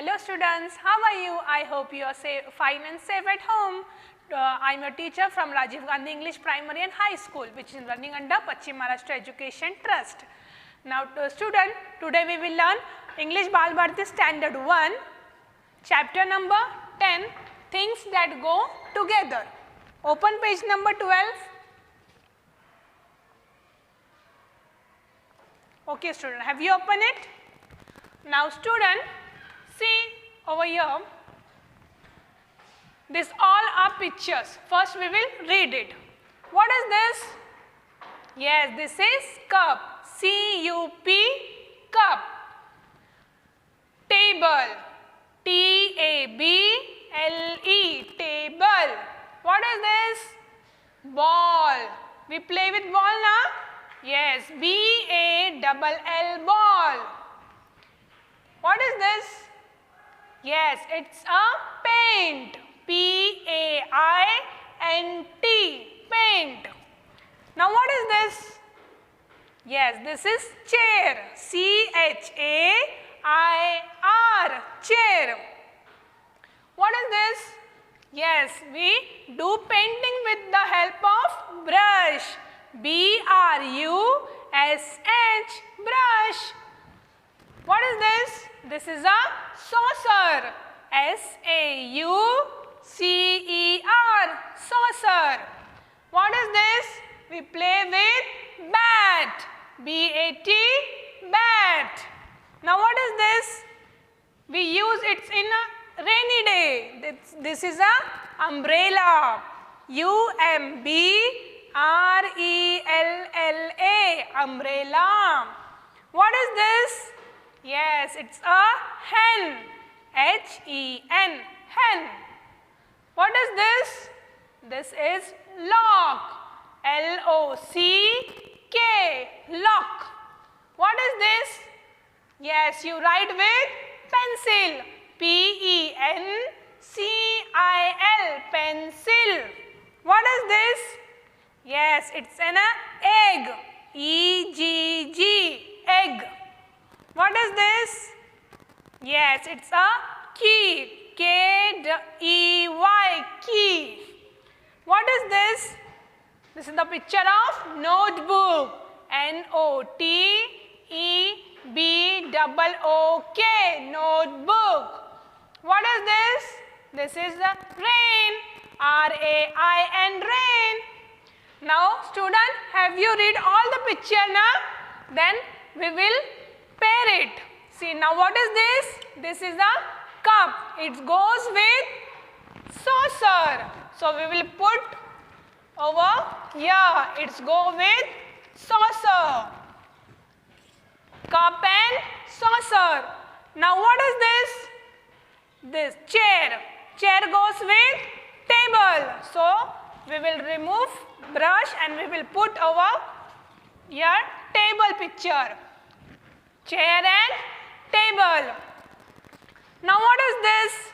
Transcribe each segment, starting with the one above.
Hello students, how are you? I hope you are fine and safe at home. I am a teacher from Rajiv Gandhi English Primary and High School, which is running under Paschim Maharashtra Education Trust. Now student, today we will learn English Bal Bharati Standard 1, chapter number 10, Things that go together. Open page number 12. Okay student, have you opened it? Now student, see over here, this all are pictures. First we will read it. What is this? Yes, this is cup. C-U-P, cup. Table. T-A-B-L-E, table. What is this? Ball. We play with ball now? Yes, B-A-L-L, ball. What is this? Yes, it's a paint. P-A-I-N-T, paint. Now what is this? Yes, this is chair. C-H-A-I-R, chair. What is this? Yes, we do painting with the help of brush. B-R-U-S-H, brush. What is this? This is a saucer. S-A-U-C-E-R, saucer. What is this? We play with bat. B-A-T, bat. Now what is this? We use it in a rainy day. This is a umbrella. U-M-B-R-E-L-L-A, umbrella. What is this? Yes, it's a hen. H-E-N, hen. What is this? This is lock. L-O-C-K, lock. What is this? Yes, you write with pencil. P-E-N-C-I-L, pencil. What is this? Yes, it's an egg. E-G-G, egg. What is this? Yes, it's a key. K-E-Y, key. What is this? This is the picture of notebook. N-O-T-E-B-O-O-K, notebook. What is this? This is the rain. R-A-I-N, rain. Now student, have you read all the picture now? Then we will pair it. See, now what is this? This is a cup. It goes with saucer. So we will put over here. It's go with saucer. Cup and saucer. Now what is this? This chair. Chair goes with table. So we will remove brush and we will put over here table picture. Chair and table. Now what is this?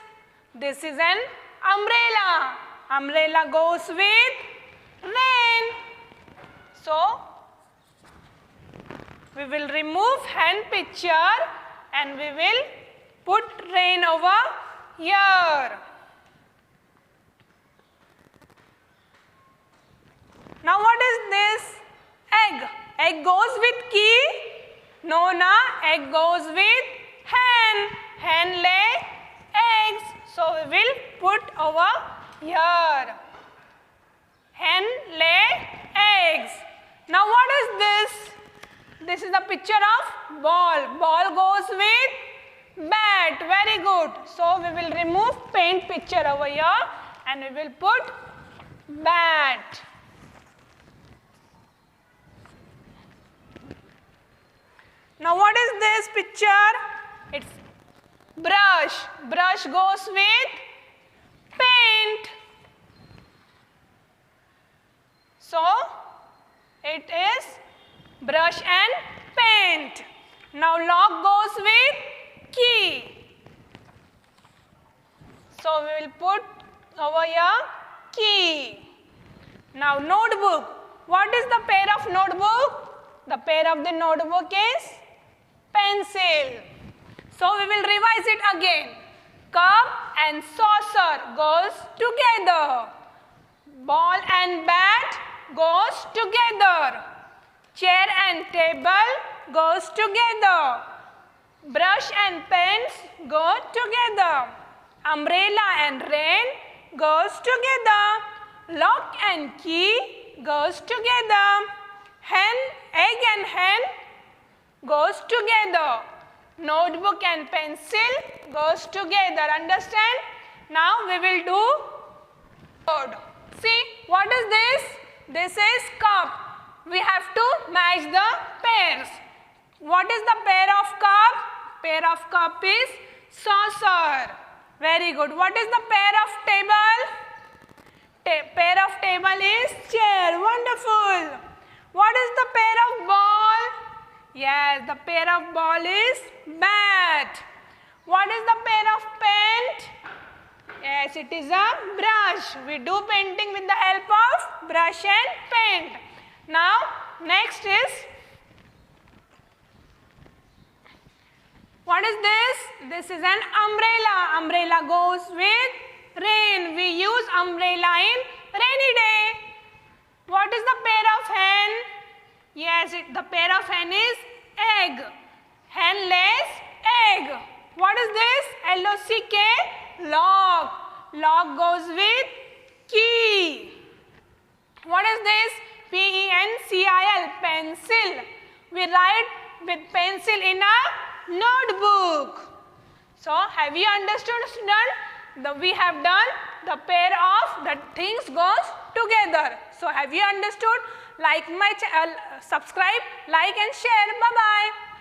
This is an umbrella. Umbrella goes with rain. So we will remove hand picture and we will put rain over here. Now what is this? Egg. Egg goes with key. No, na, egg goes with hen. Hen lay eggs. So we will put over here. Hen lay eggs. Now what is this? This is the picture of ball. Ball goes with bat. Very good. So we will remove paint picture over here and we will put bat. Now what is this picture? It's brush. Brush goes with paint. So it is brush and paint. Now lock goes with key. So we will put over here key. Now notebook. What is the pair of notebook? The pair of the notebook is pencil. So we will revise it again. Cup and saucer goes together. Ball and bat goes together. Chair and table goes together. Brush and pens go together. Umbrella and rain goes together. Lock and key goes together. Egg and hen goes together. Notebook and pencil goes together. Understand? Now we will do word. See, what is this? This is cup. We have to match the pairs. What is the pair of cup? Pair of cup is saucer. Very good. What is the pair of table? Pair of table is chair. Wonderful. What is the pair of ball? Yes, the pair of ball is bat. What is the pair of paint? Yes, it is a brush. We do painting with the help of brush and paint. Now, next is, what is this? This is an umbrella. Umbrella goes with rain. We use umbrella in rainy day. What is the pair of hen? Yes, the pair of hen is egg. Hen lays egg. What is this? L-O-C-K, lock. Lock goes with key. What is this? P-E-N-C-I-L, pencil. We write with pencil in a notebook. So, have you understood, student? We have done the pair of the things goes together. So, have you understood? Like my channel, subscribe, like and share. Bye-bye.